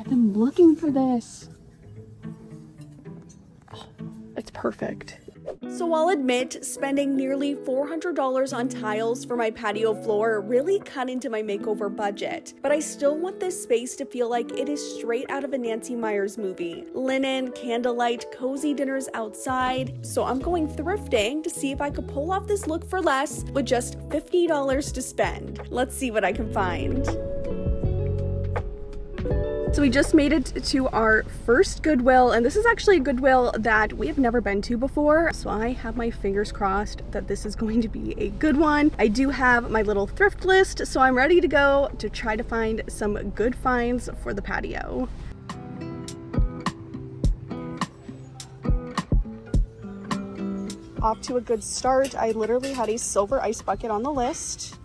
I've been looking for this. Oh, it's perfect. So I'll admit, spending nearly $400 on tiles for my patio floor really cut into my makeover budget. But I still want this space to feel like it is straight out of a Nancy Meyers movie. Linen, candlelight, cozy dinners outside. So I'm going thrifting to see if I could pull off this look for less with just $50 to spend. Let's see what I can find. So we just made it to our first Goodwill, and this is actually a Goodwill that we have never been to before. So I have my fingers crossed that this is going to be a good one. I do have my little thrift list, so I'm ready to go to try to find some good finds for the patio. Off to a good start. I literally had a silver ice bucket on the list,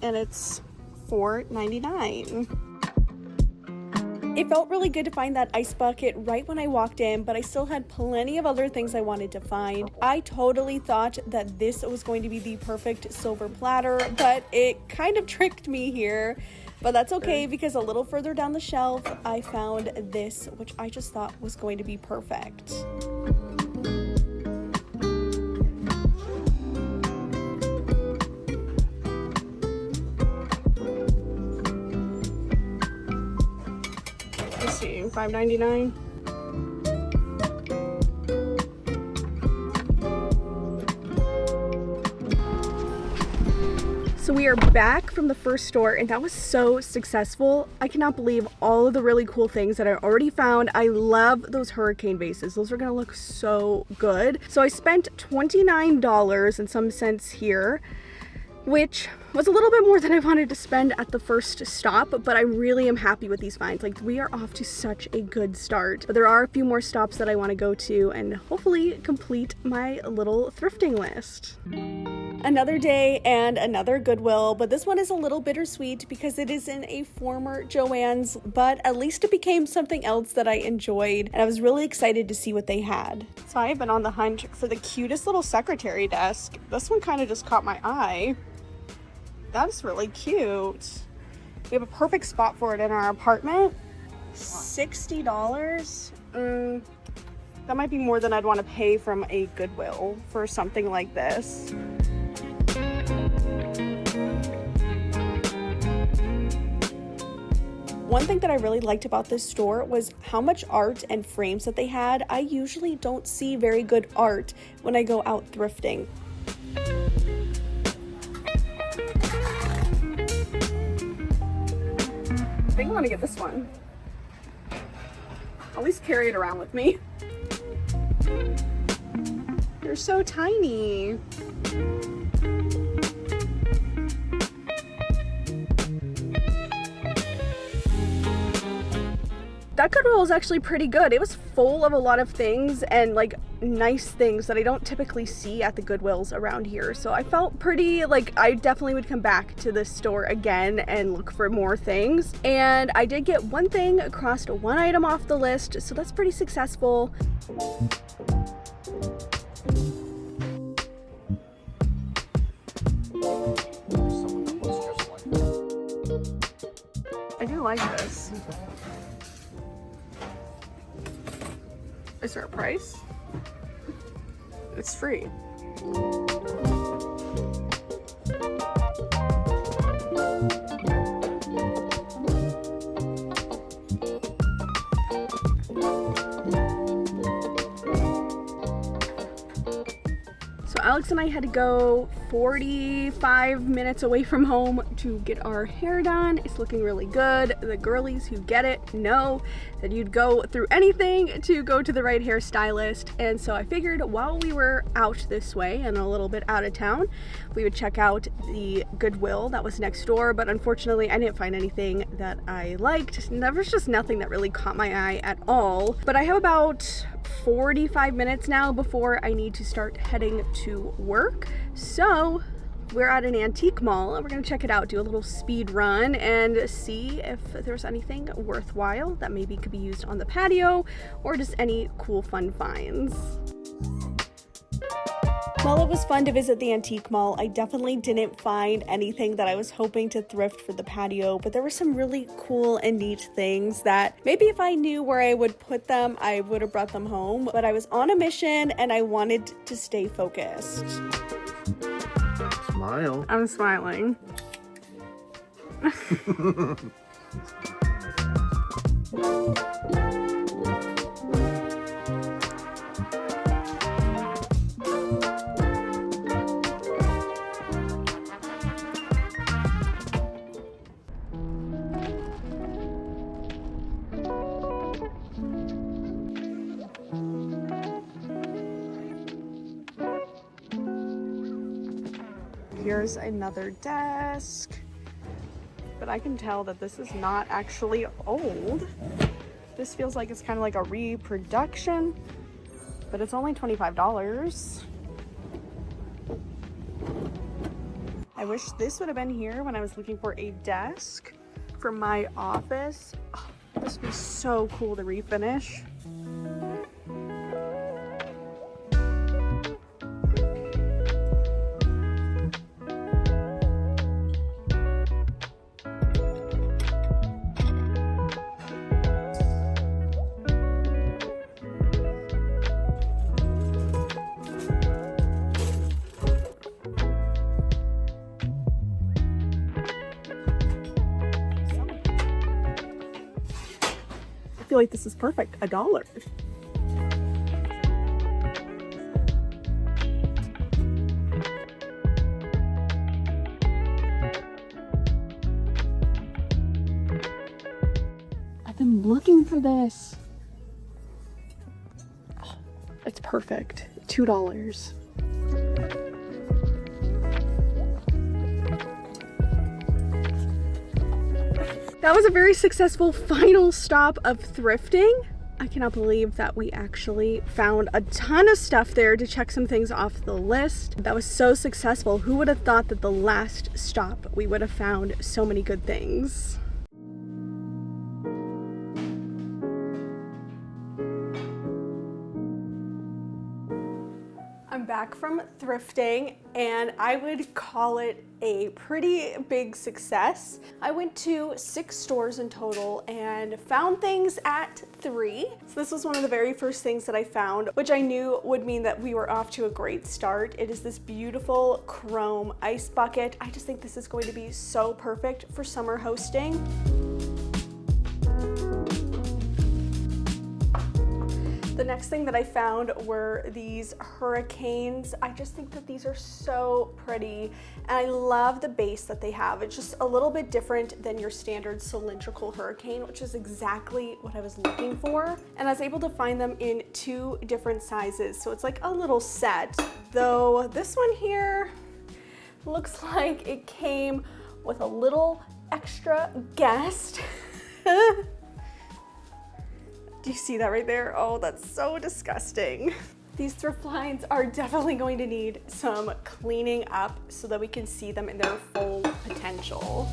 and it's $4.99. It felt really good to find that ice bucket right when I walked in, but I still had plenty of other things I wanted to find. I totally thought that this was going to be the perfect silver platter, but it kind of tricked me here. But that's okay, because a little further down the shelf, I found this, which I just thought was going to be perfect. $5.99. So we are back from the first store, and that was so successful. I cannot believe all of the really cool things that I already found. I love those hurricane vases. Those are gonna look so good. So I spent $29 and some cents here, which was a little bit more than I wanted to spend at the first stop, but I really am happy with these finds. Like, we are off to such a good start. But there are a few more stops that I want to go to and hopefully complete my little thrifting list. Another day and another Goodwill, but this one is a little bittersweet because it is in a former Joann's, but at least it became something else that I enjoyed, and I was really excited to see what they had. So I have been on the hunt for the cutest little secretary desk. This one kind of just caught my eye. That's really cute. We have a perfect spot for it in our apartment. $60. That might be more than I'd want to pay from a Goodwill for something like this. One thing that I really liked about this store was how much art and frames that they had. I usually don't see very good art when I go out thrifting. I think I want to get this one. At least carry it around with me. They're so tiny. That Goodwill was actually pretty good. It was full of a lot of things and like nice things that I don't typically see at the Goodwills around here. So I felt pretty like I definitely would come back to this store again and look for more things. And I did get one thing, crossed one item off the list, so that's pretty successful. I do like this. Is there a price? It's free. So Alex and I had to go 45 minutes away from home to get our hair done. It's looking really good. The girlies who get it know that you'd go through anything to go to the right hairstylist. And so I figured while we were out this way and a little bit out of town, we would check out the Goodwill that was next door. But unfortunately, I didn't find anything that I liked. There was just nothing that really caught my eye at all. But I have about 45 minutes now before I need to start heading to work. So we're at an antique mall and we're gonna check it out, do a little speed run and see if there's anything worthwhile that maybe could be used on the patio or just any cool fun finds. While it was fun to visit the antique mall, I definitely didn't find anything that I was hoping to thrift for the patio, but there were some really cool and neat things that maybe if I knew where I would put them, I would have brought them home. But I was on a mission and I wanted to stay focused. Smile. I'm smiling. Here's another desk, but I can tell that this is not actually old. This feels like it's kind of like a reproduction, but it's only $25. I wish this would have been here when I was looking for a desk for my office. Oh, this would be so cool to refinish. I feel like this is perfect. $1. I've been looking for this. Oh, it's perfect. $2. That was a very successful final stop of thrifting. I cannot believe that we actually found a ton of stuff there to check some things off the list. That was so successful. Who would have thought that the last stop we would have found so many good things? I'm back from thrifting and I would call it a pretty big success. I went to 6 stores in total and found things at 3. So this was one of the very first things that I found, which I knew would mean that we were off to a great start. It is this beautiful chrome ice bucket. I just think this is going to be so perfect for summer hosting. The next thing that I found were these hurricanes. I just think that these are so pretty and I love the base that they have. It's just a little bit different than your standard cylindrical hurricane, which is exactly what I was looking for. And I was able to find them in 2 different sizes. So it's like a little set, though this one here looks like it came with a little extra guest. Do you see that right there? Oh, that's so disgusting. These thrift lines are definitely going to need some cleaning up so that we can see them in their full potential.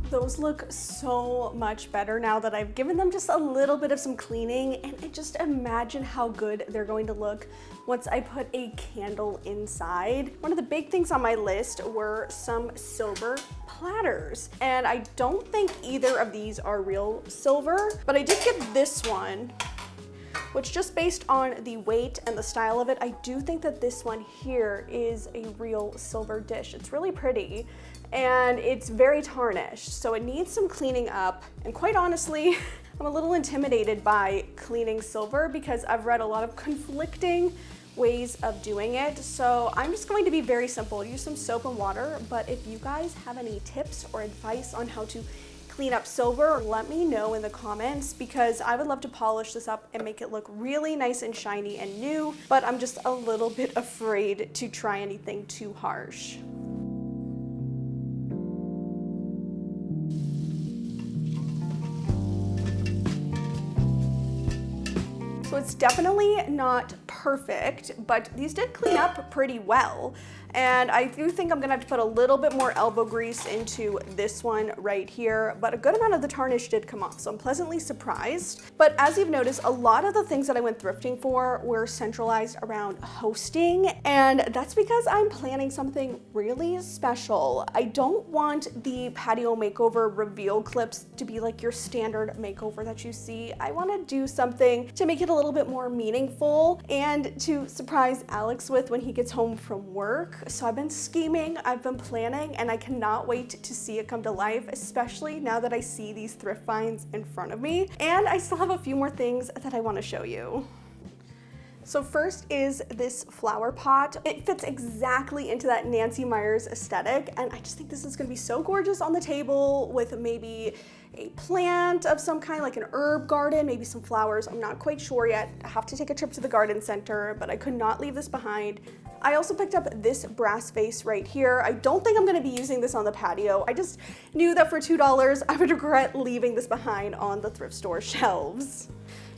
Those look so much better now that I've given them just a little bit of some cleaning, and I just imagine how good they're going to look once I put a candle inside. One of the big things on my list were some silver platters, and I don't think either of these are real silver, but I did get this one, which just based on the weight and the style of it, I do think that this one here is a real silver dish. It's really pretty and it's very tarnished, so it needs some cleaning up. And quite honestly, I'm a little intimidated by cleaning silver because I've read a lot of conflicting ways of doing it. So I'm just going to be very simple, use some soap and water. But if you guys have any tips or advice on how to clean up silver, let me know in the comments, because I would love to polish this up and make it look really nice and shiny and new, but I'm just a little bit afraid to try anything too harsh. So it's definitely not perfect perfect, but these did clean up pretty well. And I do think I'm gonna have to put a little bit more elbow grease into this one right here, but a good amount of the tarnish did come off, so I'm pleasantly surprised. But as you've noticed, a lot of the things that I went thrifting for were centralized around hosting, and that's because I'm planning something really special. I don't want the patio makeover reveal clips to be like your standard makeover that you see. I wanna do something to make it a little bit more meaningful and to surprise Alex with when he gets home from work. So I've been scheming, I've been planning, and I cannot wait to see it come to life, especially now that I see these thrift finds in front of me. And I still have a few more things that I want to show you. So first is this flower pot. It fits exactly into that Nancy Meyers aesthetic, and I just think this is gonna be so gorgeous on the table with maybe a plant of some kind, like an herb garden, maybe some flowers. I'm not quite sure yet. I have to take a trip to the garden center, but I could not leave this behind. I also picked up this brass vase right here. I don't think I'm gonna be using this on the patio. I just knew that for $2, I would regret leaving this behind on the thrift store shelves.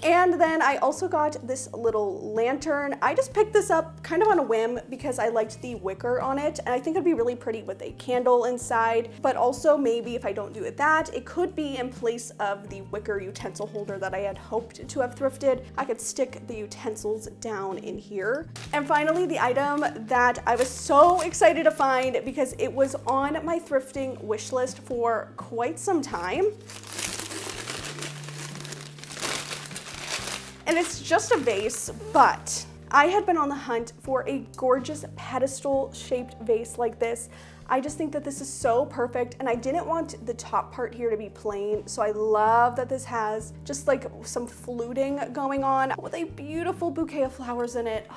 And then I also got this little lantern. I just picked this up kind of on a whim because I liked the wicker on it, and I think it'd be really pretty with a candle inside. But also maybe if I don't do it that, it could be in place of the wicker utensil holder that I had hoped to have thrifted. I could stick the utensils down in here. And finally, the item that I was so excited to find because it was on my thrifting wish list for quite some time. And it's just a vase, but I had been on the hunt for a gorgeous pedestal-shaped vase like this. I just think that this is so perfect, and I didn't want the top part here to be plain, so I love that this has just like some fluting going on with a beautiful bouquet of flowers in it.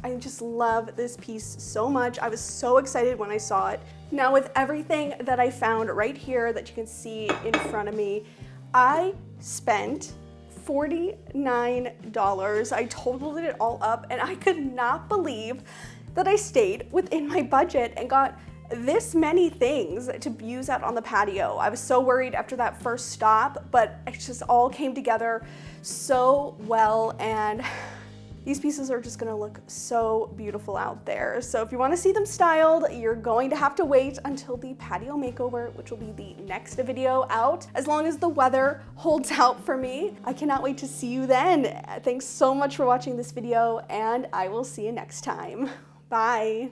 I just love this piece so much. I was so excited when I saw it. Now with everything that I found right here that you can see in front of me, I spent $49. I totaled it all up, and I could not believe that I stayed within my budget and got this many things to use out on the patio. I was so worried after that first stop, but it just all came together so well, and these pieces are just gonna look so beautiful out there. So if you wanna see them styled, you're going to have to wait until the patio makeover, which will be the next video out, as long as the weather holds out for me. I cannot wait to see you then. Thanks so much for watching this video, and I will see you next time. Bye.